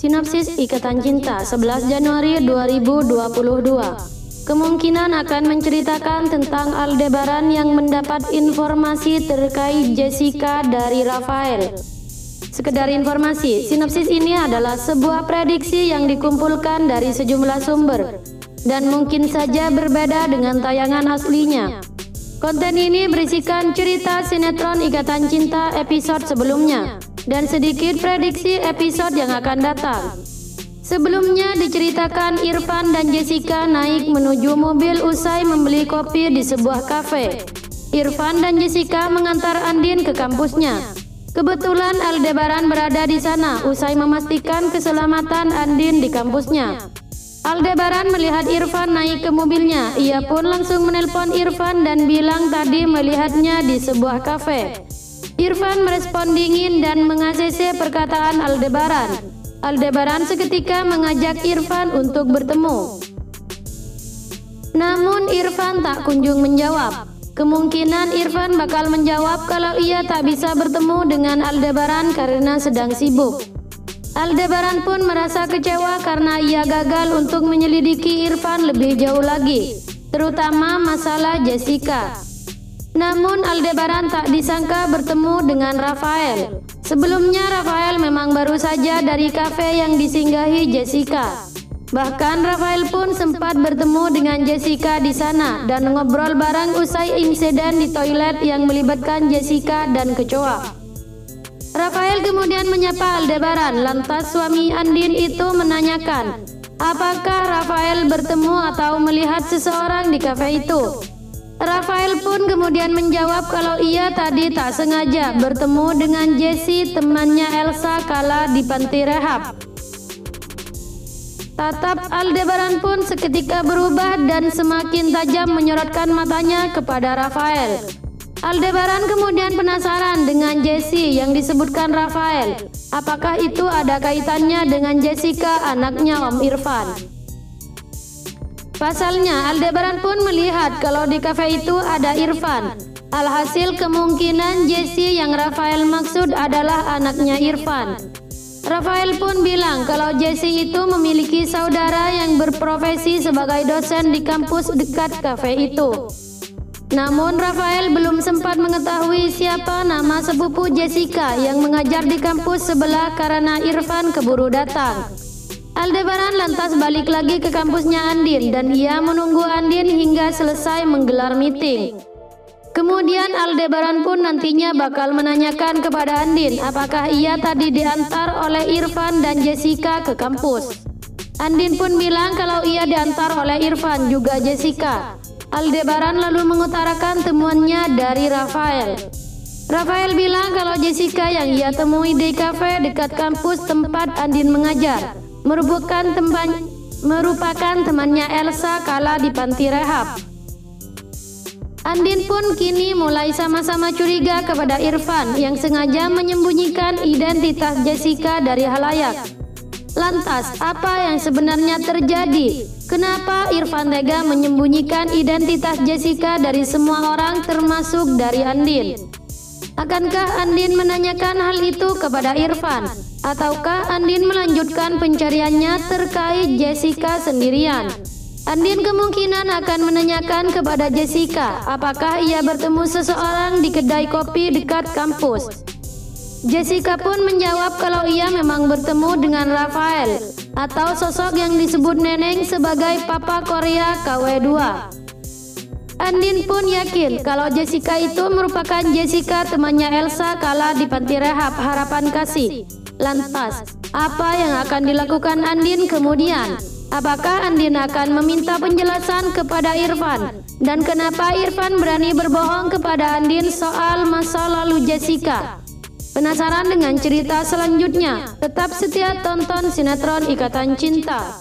Sinopsis Ikatan Cinta 11 Januari 2022. Kemungkinan akan menceritakan tentang Aldebaran yang mendapat informasi terkait Jessica dari Rafael. Sekedar informasi, sinopsis ini adalah sebuah prediksi yang dikumpulkan dari sejumlah sumber dan mungkin saja berbeda dengan tayangan aslinya. Konten ini berisikan cerita sinetron Ikatan Cinta episode sebelumnya dan sedikit prediksi episode yang akan datang. Sebelumnya diceritakan Irfan dan Jessica naik menuju mobil usai membeli kopi di sebuah kafe. Irfan dan Jessica mengantar Andin ke kampusnya. Kebetulan Aldebaran berada di sana usai memastikan keselamatan Andin di kampusnya. Aldebaran melihat Irfan naik ke mobilnya. Ia pun langsung menelpon Irfan dan bilang tadi melihatnya di sebuah kafe. Irfan merespon dingin dan meng-ACC perkataan Aldebaran. Aldebaran seketika mengajak Irfan untuk bertemu. Namun Irfan tak kunjung menjawab. Kemungkinan Irfan bakal menjawab kalau ia tak bisa bertemu dengan Aldebaran karena sedang sibuk. Aldebaran pun merasa kecewa karena ia gagal untuk menyelidiki Irfan lebih jauh lagi, terutama masalah Jessica. Namun Aldebaran tak disangka bertemu dengan Rafael. Sebelumnya Rafael memang baru saja dari kafe yang disinggahi Jessica. Bahkan Rafael pun sempat bertemu dengan Jessica di sana dan ngobrol bareng usai insiden di toilet yang melibatkan Jessica dan kecoa. Rafael kemudian menyapa Aldebaran, lantas suami Andin itu menanyakan, apakah Rafael bertemu atau melihat seseorang di kafe itu? Rafael pun kemudian menjawab kalau ia tadi tak sengaja bertemu dengan Jessie, temannya Elsa kala di panti rehab. Tatap Aldebaran pun seketika berubah dan semakin tajam menyorotkan matanya kepada Rafael. Aldebaran kemudian penasaran dengan Jessie yang disebutkan Rafael. Apakah itu ada kaitannya dengan Jessica, anaknya Om Irfan? Pasalnya, Aldebaran pun melihat kalau di kafe itu ada Irfan. Alhasil kemungkinan Jessie yang Rafael maksud adalah anaknya Irfan. Rafael pun bilang kalau Jessie itu memiliki saudara yang berprofesi sebagai dosen di kampus dekat kafe itu. Namun Rafael belum sempat mengetahui siapa nama sepupu Jessica yang mengajar di kampus sebelah karena Irfan keburu datang. Aldebaran lantas balik lagi ke kampusnya Andin dan ia menunggu Andin hingga selesai menggelar meeting. Kemudian Aldebaran pun nantinya bakal menanyakan kepada Andin apakah ia tadi diantar oleh Irfan dan Jessica ke kampus. Andin pun bilang kalau ia diantar oleh Irfan juga Jessica. Aldebaran lalu mengutarakan temuannya dari Rafael. Rafael bilang kalau Jessica yang ia temui di kafe dekat kampus tempat Andin mengajar merupakan temannya Elsa kala di panti rehab. Andin pun kini mulai sama-sama curiga kepada Irfan yang sengaja menyembunyikan identitas Jessica dari halayak. Lantas, apa yang sebenarnya terjadi? Kenapa Irfan tega menyembunyikan identitas Jessica dari semua orang termasuk dari Andin? Akankah Andin menanyakan hal itu kepada Irfan? Ataukah Andin melanjutkan pencariannya terkait Jessica sendirian? Andin kemungkinan akan menanyakan kepada Jessica apakah ia bertemu seseorang di kedai kopi dekat kampus. Jessica pun menjawab kalau ia memang bertemu dengan Rafael atau sosok yang disebut Neneng sebagai Papa Korea KW2. Andin pun yakin kalau Jessica itu merupakan Jessica temannya Elsa kala di panti rehab Harapan Kasih. Lantas, apa yang akan dilakukan Andin kemudian? Apakah Andin akan meminta penjelasan kepada Irfan? Dan kenapa Irfan berani berbohong kepada Andin soal masa lalu Jessica? Penasaran dengan cerita selanjutnya? Tetap setia tonton sinetron Ikatan Cinta.